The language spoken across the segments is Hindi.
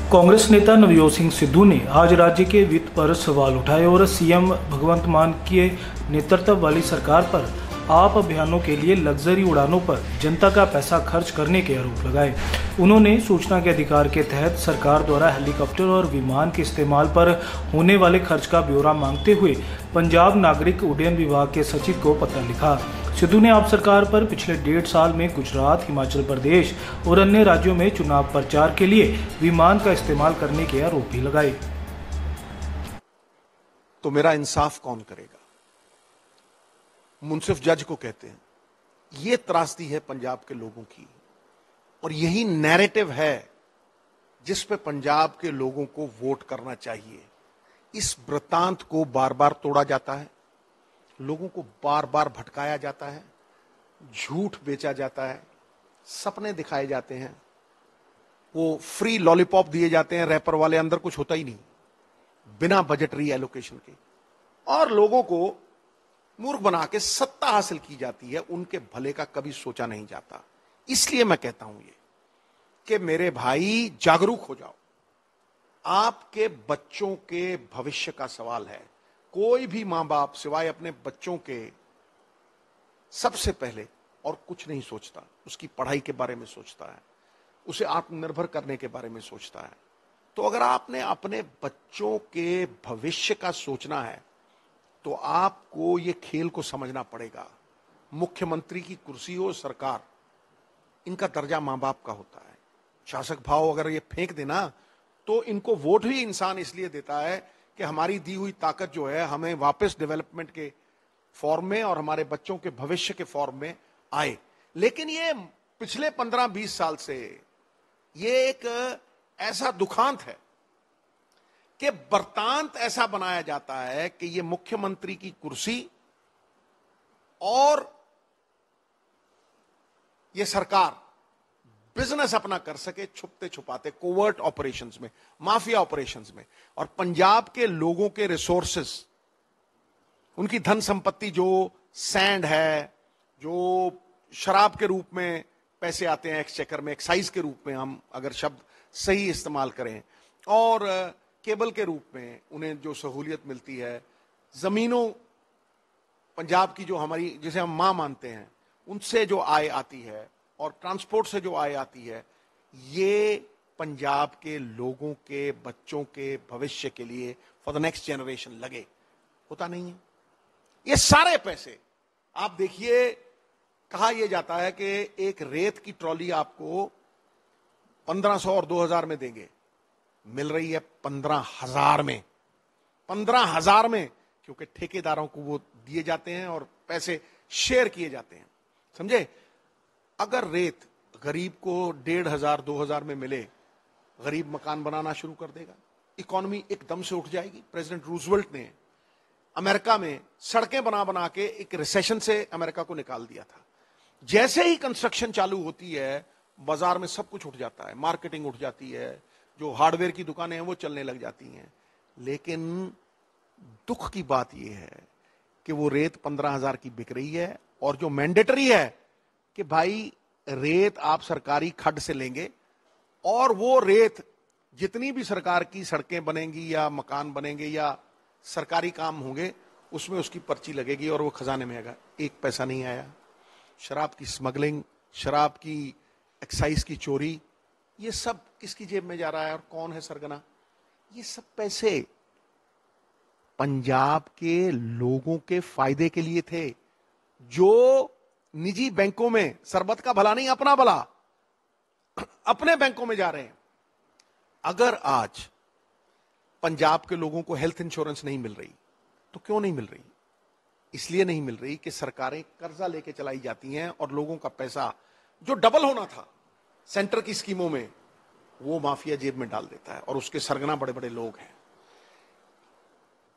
कांग्रेस नेता नवजोत सिंह सिद्धू ने आज राज्य के वित्त पर सवाल उठाए और सीएम भगवंत मान के नेतृत्व वाली सरकार पर आप अभियानों के लिए लग्जरी उड़ानों पर जनता का पैसा खर्च करने के आरोप लगाए। उन्होंने सूचना के अधिकार के तहत सरकार द्वारा हेलीकॉप्टर और विमान के इस्तेमाल पर होने वाले खर्च का ब्यौरा मांगते हुए पंजाब नागरिक उड्डयन विभाग के सचिव को पत्र लिखा। सिद्धू ने आप सरकार पर पिछले 1.5 साल में गुजरात, हिमाचल प्रदेश और अन्य राज्यों में चुनाव प्रचार के लिए विमान का इस्तेमाल करने के आरोप भी लगाए। तो मेरा इंसाफ कौन करेगा? मुंसिफ जज को कहते हैं। यह त्रासदी है पंजाब के लोगों की और यही नैरेटिव है जिस पे पंजाब के लोगों को वोट करना चाहिए। इस वृत्तांत को बार बार तोड़ा जाता है, लोगों को बार बार भटकाया जाता है, झूठ बेचा जाता है, सपने दिखाए जाते हैं, वो फ्री लॉलीपॉप दिए जाते हैं रैपर वाले, अंदर कुछ होता ही नहीं, बिना बजटरी एलोकेशन के, और लोगों को मूर्ख बना के सत्ता हासिल की जाती है। उनके भले का कभी सोचा नहीं जाता। इसलिए मैं कहता हूं ये कि मेरे भाई जागरूक हो जाओ। आपके बच्चों के भविष्य का सवाल है। कोई भी मां बाप सिवाय अपने बच्चों के सबसे पहले और कुछ नहीं सोचता। उसकी पढ़ाई के बारे में सोचता है, उसे आत्मनिर्भर करने के बारे में सोचता है। तो अगर आपने अपने बच्चों के भविष्य का सोचना है तो आपको ये खेल को समझना पड़ेगा। मुख्यमंत्री की कुर्सी हो, सरकार, इनका दर्जा मां बाप का होता है। शासक भाव अगर ये फेंक देना तो इनको वोट भी इंसान इसलिए देता है कि हमारी दी हुई ताकत जो है हमें वापस डेवलपमेंट के फॉर्म में और हमारे बच्चों के भविष्य के फॉर्म में आए। लेकिन ये पिछले 15-20 साल से ये एक ऐसा दुखांत है कि वृत्तांत ऐसा बनाया जाता है कि ये मुख्यमंत्री की कुर्सी और ये सरकार बिजनेस अपना कर सके छुपते छुपाते, कोवर्ट ऑपरेशंस में, माफिया ऑपरेशंस में। और पंजाब के लोगों के रिसोर्सेस, उनकी धन संपत्ति जो सैंड है, जो शराब के रूप में पैसे आते हैं एक्सचेकर में, एक्साइज के रूप में हम अगर शब्द सही इस्तेमाल करें, और केबल के रूप में उन्हें जो सहूलियत मिलती है, जमीनों पंजाब की जो हमारी, जिसे हम मां मानते हैं, उनसे जो आय आती है और ट्रांसपोर्ट से जो आय आती है, ये पंजाब के लोगों के बच्चों के भविष्य के लिए फॉर द नेक्स्ट जनरेशन लगे। होता नहीं है। ये सारे पैसे आप देखिए, कहा यह जाता है कि एक रेत की ट्रॉली आपको 1500 और 2000 में देंगे, मिल रही है 15,000 में। 15,000 में, क्योंकि ठेकेदारों को वो दिए जाते हैं और पैसे शेयर किए जाते हैं। समझे? अगर रेत गरीब को 1,500-2,000 में मिले, गरीब मकान बनाना शुरू कर देगा, इकोनॉमी एकदम से उठ जाएगी। प्रेसिडेंट रूजवेल्ट ने अमेरिका में सड़कें बना बना के एक रिसेशन से अमेरिका को निकाल दिया था। जैसे ही कंस्ट्रक्शन चालू होती है, बाजार में सब कुछ उठ जाता है, मार्केटिंग उठ जाती है, जो हार्डवेयर की दुकानें हैं वो चलने लग जाती हैं। लेकिन दुख की बात यह है कि वो रेत 15,000 की बिक रही है, और जो मैंडेटरी है कि भाई रेत आप सरकारी खड्ड से लेंगे, और वो रेत जितनी भी सरकार की सड़कें बनेंगी या मकान बनेंगे या सरकारी काम होंगे, उसमें उसकी पर्ची लगेगी और वो खजाने में आएगा। 1 पैसा नहीं आया। शराब की स्मगलिंग, शराब की एक्साइज की चोरी, ये सब किसकी जेब में जा रहा है और कौन है सरगना? ये सब पैसे पंजाब के लोगों के फायदे के लिए थे, जो निजी बैंकों में, सरबत का भला नहीं अपना भला, अपने बैंकों में जा रहे हैं। अगर आज पंजाब के लोगों को हेल्थ इंश्योरेंस नहीं मिल रही, तो क्यों नहीं मिल रही? इसलिए नहीं मिल रही कि सरकारें कर्जा लेके चलाई जाती हैं और लोगों का पैसा जो डबल होना था सेंटर की स्कीमों में, वो माफिया जेब में डाल देता है और उसके सरगना बड़े बड़े लोग हैं।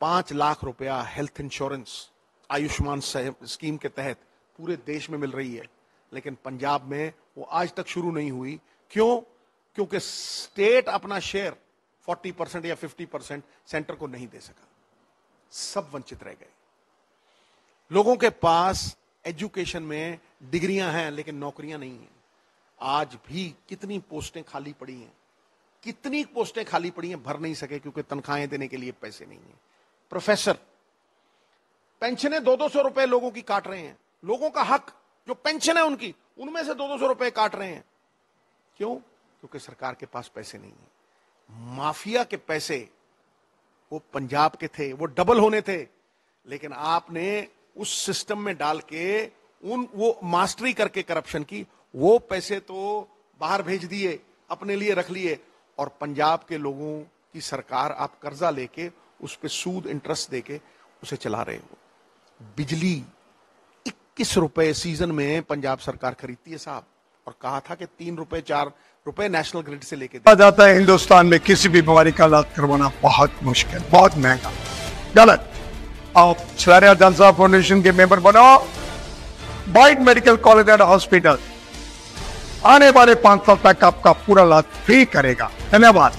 5 लाख रुपया हेल्थ इंश्योरेंस आयुष्मान स्कीम के तहत पूरे देश में मिल रही है, लेकिन पंजाब में वो आज तक शुरू नहीं हुई। क्यों? क्योंकि स्टेट अपना शेयर 40% या 50% सेंटर को नहीं दे सका। सब वंचित रह गए। लोगों के पास एजुकेशन में डिग्रियां हैं लेकिन नौकरियां नहीं हैं। आज भी कितनी पोस्टें खाली पड़ी हैं। कितनी पोस्टें खाली पड़ी हैं, भर नहीं सके क्योंकि तनख्वाहें देने के लिए पैसे नहीं है। प्रोफेसर, पेंशनें 200-200 रुपए लोगों की काट रहे हैं। लोगों का हक जो पेंशन है उनकी, उनमें से 200-200 रुपए काट रहे हैं। क्यों? क्योंकि सरकार के पास पैसे नहीं है। माफिया के पैसे वो पंजाब के थे, वो डबल होने थे, लेकिन आपने उस सिस्टम में डाल के वो मास्टरी करके करप्शन की, वो पैसे तो बाहर भेज दिए, अपने लिए रख लिए, और पंजाब के लोगों की सरकार आप कर्जा लेके उस पे सूद इंटरेस्ट देके उसे चला रहे हो। बिजली 21 रुपए सीजन में पंजाब सरकार खरीदती है साहब, और कहा था कि 3 रुपए 4 रुपए नेशनल ग्रिड से लेके कहा जाता है हिंदुस्तान में किसी भी बीमारी का इलाज करवाना बहुत मुश्किल, बहुत महंगा। गलत। आप सलारिया जलसा फाउंडेशन के मेंबर बनो। Byte medical college and hospital आने वाले 5 साल तक आपका पूरा इलाज फ्री करेगा। धन्यवाद।